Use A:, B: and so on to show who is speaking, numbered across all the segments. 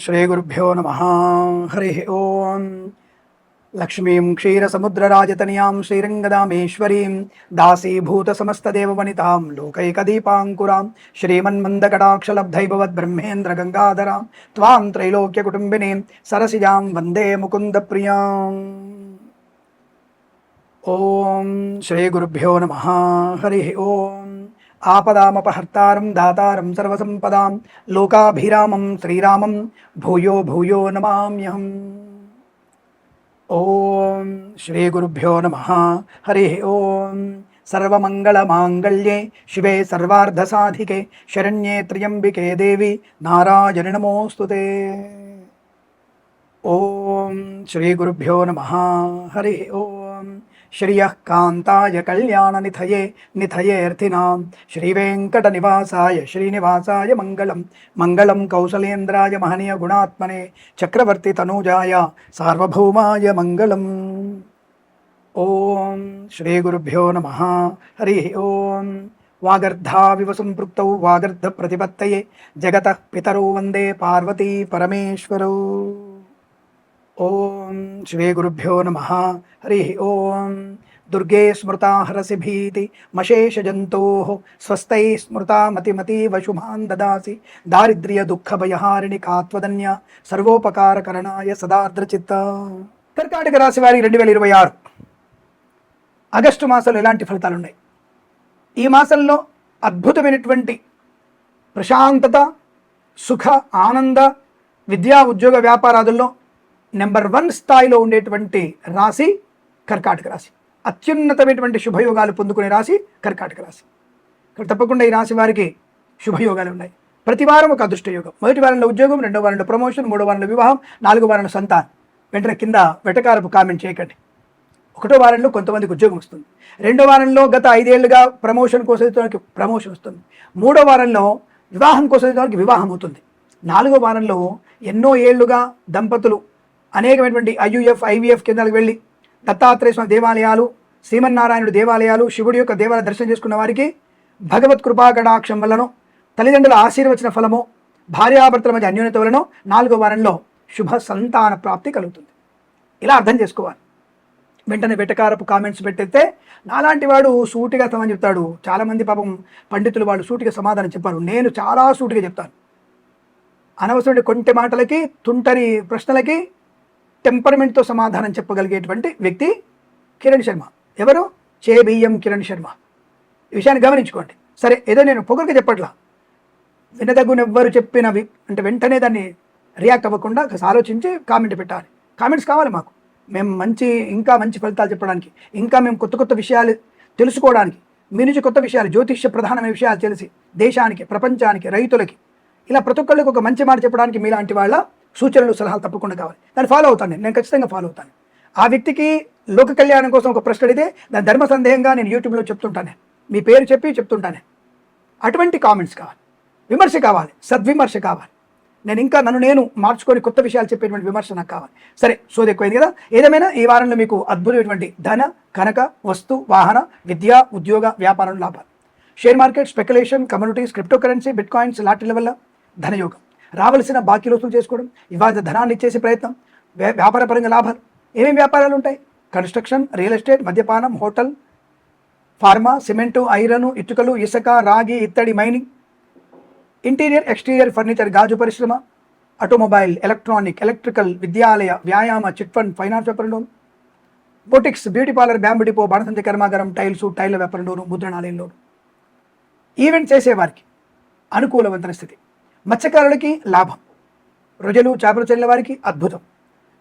A: श्रीगुरुभ्यो नमः। हरिः ओं। लक्ष्मीं क्षीरसमुद्रराजतनयां श्रीरङ्गदामेश्वरीं दासीभूतसमस्तदेववनितां लोकैकदीपाङ्कुरां श्रीमन्मन्दकटाक्षलब्धैभवद्ब्रह्मेन्द्रगङ्गाधरां त्वां त्रैलोक्यकुटुम्बिनीं सरसिजां वन्दे मुकुन्दप्रियाम्। ओं श्रीगुरुभ्यो नमः। हरिः ओं। आपदामपहर्तारं दातारं सर्वसम्पदां लोकाभिरामं श्रीरामं भूयो भूयो नमाम्यहम्। ओं श्रीगुरुभ्यो नमः। हरिः ओं। सर्वमङ्गलमाङ्गल्ये शिवे सर्वार्धसाधिके शरण्ये त्र्यम्बिके देवी नारायणि नमोऽस्तुते। ओं श्रीगुरुभ्यो नमः। हरिः ओं। श्रियः कान्ताय कल्याणनिधये निधयेऽर्थिनां श्रीवेङ्कटनिवासाय श्रीनिवासाय मङ्गलं मङ्गलं कौसलेन्द्राय महनीय गुणात्मने चक्रवर्ती तनूजाय सार्वभौमाय मङ्गलम्। ॐ श्रीगुरुभ्यो नमः। हरिः ॐ। वागर्धाविव सम्पृक्तौ वागर्धप्रतिपत्तये जगतः पितरौ वन्दे पार्वती परमेश्वरौ। ओं श्रीगुरुभ्यो नमः। हरिः ओं। दुर्गे स्मृता हरसि भीति मशेषजन्तोः स्वस्तैः स्मृता मतिमतीव शुभान् ददासि दारिद्र्य दुःखभयहारिणि कात्वदन्या सर्वोपकारकरणाय सदार्द्रचित्ता। కర్కాటక రాశి వారి 2026 ఆగస్టు మాసంలో ఎలాంటి ఫలితాలు ఉన్నాయి? ఈ మాసంలో అద్భుతమైనటువంటి ప్రశాంతత, సుఖ, ఆనంద, విద్యా, ఉద్యోగ, వ్యాపారాదుల్లో నెంబర్ 1 స్థాయిలో ఉండేటువంటి రాశి కర్కాటక రాశి. అత్యున్నతమైనటువంటి శుభయోగాలు పొందుకునే రాశి కర్కాటక రాశి. ఇక్కడ తప్పకుండా ఈ రాశి వారికి శుభయోగాలు ఉన్నాయి. ప్రతి వారం ఒక అదృష్ట యోగం. మొదటి వారంలో ఉద్యోగం, రెండో వారంలో ప్రమోషన్, మూడో వారంలో వివాహం, నాలుగో వారంలో సంతానం. వెంటనే కింద వెటకారపు కామెంట్ చేయకండి. ఒకటో వారంలో కొంతమందికి ఉద్యోగం వస్తుంది, రెండో వారంలో గత 5 ఏళ్లుగా ప్రమోషన్ కోసం ప్రమోషన్ వస్తుంది, మూడో వారంలో వివాహం కోసం వివాహం అవుతుంది, నాలుగో వారంలో ఎన్నో ఏళ్లుగా దంపతులు అనేకమైనటువంటి IVF కేంద్రాలకు వెళ్ళి దత్తాత్రేయ స్వామి దేవాలయాలు, శ్రీమన్నారాయణుడి దేవాలయాలు, శివుడి యొక్క దేవాలయ దర్శనం చేసుకున్న వారికి భగవత్ కృపాకటాక్షం వలనో, తల్లిదండ్రుల ఆశీర్వచన ఫలమో, భార్యాభర్తల మధ్య అన్యోన్యత వలనో నాలుగో వారంలో శుభ సంతాన ప్రాప్తి కలుగుతుంది. ఇలా అర్థం చేసుకోవాలి. వెంటనే వెటకారపు కామెంట్స్ పెట్టేస్తే నాలాంటి వాడు సూటిగా సమాధానం చెప్తాడు. చాలామంది పాపం పండితులు వాళ్ళు సూటిగా సమాధానం చెప్పారు. నేను చాలా సూటిగా చెప్తాను. అనవసరమైన కొంటె మాటలకి, తుంటరి ప్రశ్నలకి టెంపర్మెంట్తో సమాధానం చెప్పగలిగేటువంటి వ్యక్తి కిరణ్ శర్మ. ఎవరు? చేబియ్యం కిరణ్ శర్మ. ఈ విషయాన్ని గమనించుకోండి. సరే, ఏదో నేను పొగరుగా చెప్పట్లా, వినదగునెవ్వరు చెప్పినవి అంటే వెంటనే దాన్ని రియాక్ట్ అవ్వకుండా ఆలోచించి కామెంట్ పెట్టాలి. కామెంట్స్ కావాలి మాకు. మేము ఇంకా మంచి ఫలితాలు చెప్పడానికి, ఇంకా మేము కొత్త కొత్త విషయాలు తెలుసుకోవడానికి, మీ నుంచి కొత్త విషయాలు, జ్యోతిష్య ప్రధానమైన విషయాలు తెలిసి దేశానికి, ప్రపంచానికి, రైతులకి, ఇలా ప్రతి ఒక్కళ్ళకి ఒక మంచి మాట చెప్పడానికి మీలాంటి వాళ్ళ సూచనలు, సలహాలు తప్పకుండా కావాలి. దాన్ని ఫాలో అవుతాను. నేను ఖచ్చితంగా ఫాలో అవుతాను. ఆ వ్యక్తికి లోక కళ్యాణం కోసం ఒక ప్రశ్న అడిగితే దాని ధర్మ సందేహంగా నేను యూట్యూబ్లో చెప్తుంటాను, మీ పేరు చెప్పి చెప్తుంటాను. అటువంటి కామెంట్స్ కావాలి, విమర్శ కావాలి, సద్విమర్శ కావాలి. నన్ను నేను మార్చుకొని కొత్త విషయాలు చెప్పేటువంటి విమర్శ నాకు కావాలి. సరే, సోది ఎక్కువైంది కదా. ఏదేమైనా ఈ వారంలో మీకు అద్భుతమైనటువంటి ధన, కనక, వస్తు, వాహన, విద్య, ఉద్యోగ, వ్యాపారం లాభాలు. Share market, speculation, communities, crypto currency, bitcoins, లాటరీల వల్ల ధనయోగం, రావాల్సిన బాకీ వసూలు చేసుకోవడం, ఇవాళ ధనాన్ని ఇచ్చేసే ప్రయత్నం, వ్యాపార పరంగా లాభాలు. ఏమేమి వ్యాపారాలు ఉంటాయి? కన్స్ట్రక్షన్, రియల్ ఎస్టేట్, మద్యపానం, హోటల్, ఫార్మా, సిమెంటు, ఐరన్, ఇటుకలు, ఇసుక, రాగి, ఇత్తడి, మైనింగ్, ఇంటీరియర్, ఎక్స్టీరియర్ ఫర్నిచర్, గాజు పరిశ్రమ, ఆటోమొబైల్, ఎలక్ట్రానిక్, ఎలక్ట్రికల్, విద్యాలయ, వ్యాయామ, చిట్ ఫండ్, ఫైనాన్స్ వ్యాపారంలోను, boutiques, beauty parlour, bamboo depot, బాణసంచి కర్మాగారం, టైల్స్, టైల్ల వ్యాపారంలోను, ముద్రణాలయంలోను. ఈవెంట్ చేసేవారికి అనుకూలవంతమైన స్థితి. మత్స్యకారులకి లాభం, రొజలు, చేపలు చెల్లిన వారికి అద్భుతం.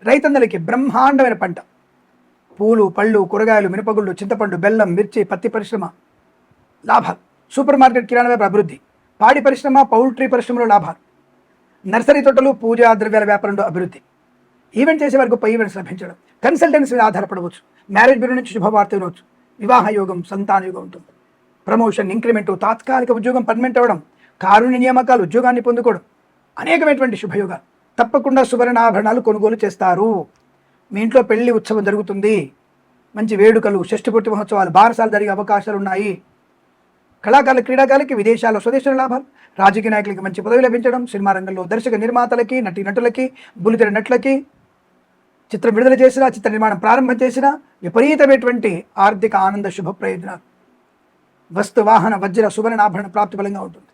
A: రైతన్నలకి బ్రహ్మాండమైన పంట, పూలు, పళ్ళు, కూరగాయలు, మినపగుళ్ళు, చింతపండు, బెల్లం, మిర్చి, పత్తి పరిశ్రమ లాభాలు. సూపర్ మార్కెట్, కిరాణా వ్యాపార అభివృద్ధి. పాడి పరిశ్రమ, పౌల్ట్రీ పరిశ్రమలో లాభాలు. నర్సరీ తోటలు, పూజా ద్రవ్యాల వ్యాపారంలో అభివృద్ధి. ఈవెంట్ చేసే వారికి గొప్ప ఈవెంట్స్ లభించడం. కన్సల్టెన్సీ మీద ఆధారపడవచ్చు. మ్యారేజ్ బ్యూరో నుంచి శుభవార్త వినవచ్చు. వివాహ యోగం, సంతాన యోగం ఉంటుంది. ప్రమోషన్, ఇంక్రిమెంటు, తాత్కాలిక ఉద్యోగం పర్మనెంట్ అవ్వడం, కారుణ్య నియామకాలు, ఉద్యోగాన్ని పొందుకోవడం, అనేకమైనటువంటి శుభయోగాలు. తప్పకుండా సువర్ణాభరణాలు కొనుగోలు చేస్తారు. మీ ఇంట్లో పెళ్లి ఉత్సవం జరుగుతుంది. మంచి వేడుకలు, షష్ఠి పూర్తి మహోత్సవాలు, బారసాలు జరిగే అవకాశాలు ఉన్నాయి. కళాకారులు క్రీడాకారులకి విదేశాల్లో స్వదేశీ లాభాలు, రాజకీయ నాయకులకి మంచి పదవి లభించడం, సినిమా రంగంలో దర్శక నిర్మాతలకి, నటులకి, బుల్లితెర నటులకి, చిత్రం విడుదల చేసిన, చిత్ర నిర్మాణం ప్రారంభం చేసిన విపరీతమైనటువంటి ఆర్థిక ఆనంద శుభ ప్రయోజనాలు, వస్తు వాహన వజ్ర సువర్ణాభరణ ప్రాప్తి బలంగా ఉంటుంది.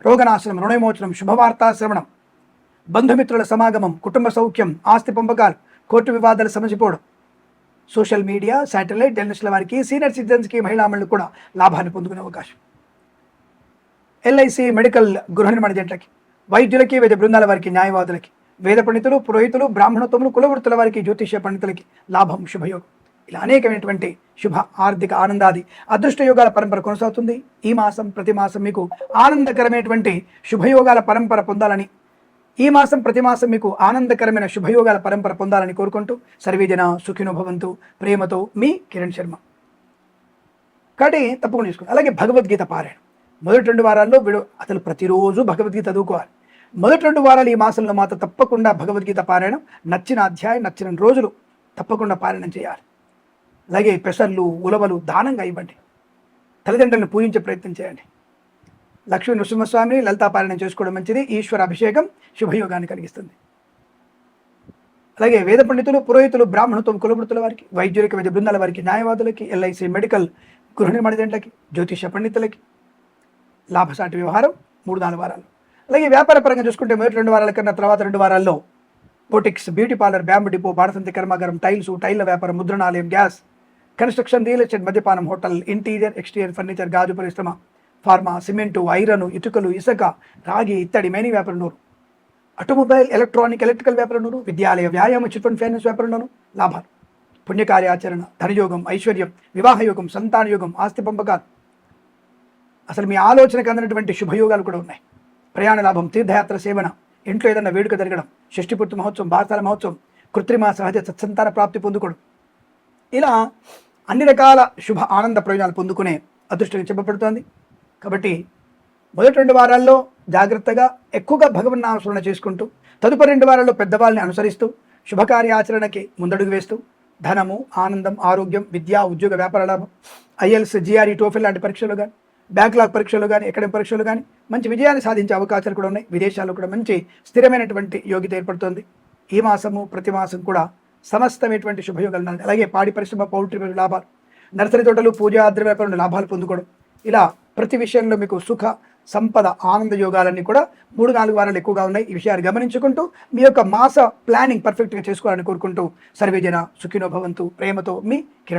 A: రోగనాశనం, రుణవిమోచనం, శుభవార్తా శ్రవణం, బంధుమిత్రుల సమాగమం, కుటుంబ సౌఖ్యం, ఆస్తి పంపకాలు, కోర్టు వివాదాలు సమసిపోవడం, సోషల్ మీడియా, శాటిలైట్, జర్నలిస్టుల వారికి, సీనియర్ సిటిజన్స్కి, మహిళామణులు కూడా లాభాన్ని పొందుకునే అవకాశం. ఎల్ఐసి మెడికల్ గృహ నిర్మాణ జంటలకి, వైద్యులకి, వేద బృందాల వారికి, న్యాయవాదులకి, వేద పండితులు, పురోహితులు, బ్రాహ్మణత్వములు, కులవృత్తుల వారికి, జ్యోతిష్య పండితులకి లాభం, శుభయోగం. ఇలా అనేకమైనటువంటి శుభ ఆర్థిక ఆనందాది అదృష్ట యోగాల పరంపర కొనసాగుతుంది. ఈ మాసం ప్రతి మాసం మీకు ఆనందకరమైనటువంటి శుభయోగాల పరంపర పొందాలని, ఈ మాసం ప్రతి మాసం మీకు ఆనందకరమైన శుభయోగాల పరంపర పొందాలని కోరుకుంటూ సర్వేజన సుఖినో భవంతు. ప్రేమతో మీ కిరణ్ శర్మ. కాబట్టి తప్పకుండా చూసుకోండి. అలాగే భగవద్గీత పారాయణం మొదటి 2 వారాల్లో అసలు ప్రతిరోజు భగవద్గీత చదువుకోవాలి. మొదటి 2 వారాలు ఈ మాసంలో మాత్రం తప్పకుండా భగవద్గీత పారాయణం, నచ్చిన అధ్యాయం నచ్చిన రోజులు తప్పకుండా పారాయణం చేయాలి. అలాగే పెసర్లు, ఉలవలు దానంగా ఇవ్వండి. తల్లిదండ్రులను పూజించే ప్రయత్నం చేయండి. లక్ష్మీ నృసింహస్వామిని లలితా పారాయణం చేసుకోవడం మంచిది. ఈశ్వర అభిషేకం శుభయోగాన్ని కలిగిస్తుంది. అలాగే వేద పండితులు, పురోహితులు, బ్రాహ్మణత్వం, కులవృత్తుల వారికి, వైద్యులకి, వైద్య బృందాల వారికి, న్యాయవాదులకి, ఎల్ఐసి మెడికల్ గృహ నిర్మాణ జంటలకి, జ్యోతిష పండితులకి లాభసాటి వ్యవహారం 3-4 వారాలు. అలాగే వ్యాపార పరంగా చూసుకుంటే మొదటి 2 వారాల కన్నా తర్వాత 2 వారాల్లో boutiques, beauty parlour, bamboo depot, బాణసంతి కర్మాగారం, టైళ్ల వ్యాపారం, ముద్రణాలయం, గ్యాస్, కన్స్ట్రక్షన్, రియల్ ఎస్టేట్, మద్యపానం, హోటల్, ఇంటీరియర్, ఎక్స్టీరియర్ ఫర్నిచర్, గాజు పరిశ్రమ, ఫార్మా, సిమెంటు, ఐరన్, ఇటుకలు, ఇసుక, రాగి, ఇత్తడి, మేని వ్యాపారం నూరు, ఆటోమొబైల్, ఎలక్ట్రికల్ వ్యాపారం నూరు, విద్యాలయ, వ్యాయామ, చిట్ ఫండ్ ఫైనాన్స్ వ్యాపారంలోను లాభాలు, పుణ్యకార్యాచరణ, ధనయోగం, ఐశ్వర్యం, వివాహయోగం, సంతాన యోగం, ఆస్తి పంపకాలు, అసలు మీ ఆలోచనకు అందినటువంటి శుభయోగాలు కూడా ఉన్నాయి. ప్రయాణ లాభం, తీర్థయాత్ర సేవన, ఇంట్లో ఏదైనా వేడుక జరగడం, షష్ఠిపూర్తి మహోత్సవం, బాసాల మహోత్సవం, కృత్రిమ సహజ సత్సంతాన ప్రాప్తి పొందుకోవడం, ఇలా అన్ని రకాల శుభ ఆనంద ప్రయోజనాలు పొందుకునే అదృష్టంగా చెప్పబడుతోంది. కాబట్టి మొదటి 2 వారాల్లో జాగ్రత్తగా ఎక్కువగా భగవన్నామస్మరణ చేసుకుంటూ, తదుపరి 2 వారాల్లో పెద్దవాళ్ళని అనుసరిస్తూ, శుభకార్యాచరణకి ముందడుగు వేస్తూ, ధనము, ఆనందం, ఆరోగ్యం, విద్య, ఉద్యోగ, వ్యాపార లాభం, ఐఎల్స్, జిఆర్ఈ, టోఫెల్ లాంటి పరీక్షలు కానీ, బ్యాక్లాగ్ పరీక్షలు కానీ, అకాడమిక్ పరీక్షలు కానీ మంచి విజయాన్ని సాధించే అవకాశాలు కూడా ఉన్నాయి. విదేశాల్లో కూడా మంచి స్థిరమైనటువంటి యోగ్యత ఏర్పడుతోంది. ఈ మాసము ప్రతి మాసం కూడా సమస్తమైనటువంటి శుభయోగాలు. అలాగే పాడి పరిశ్రమ, పౌల్ట్రీ లాభాలు, నర్సరీ తోటలు, పూజా ద్రవ్య వ్యాపారంలో లాభాలు పొందుకోవడం, ఇలా ప్రతి విషయంలో మీకు సుఖ, సంపద, ఆనంద యోగాలన్నీ కూడా 3-4 వారాలు ఎక్కువగా ఉన్నాయి. ఈ విషయాన్ని గమనించుకుంటూ మీ యొక్క మాస ప్లానింగ్ పర్ఫెక్ట్గా చేసుకోవాలని కోరుకుంటూ సర్వేజన సుఖినో భవంతు. ప్రేమతో మీ కిరణ్.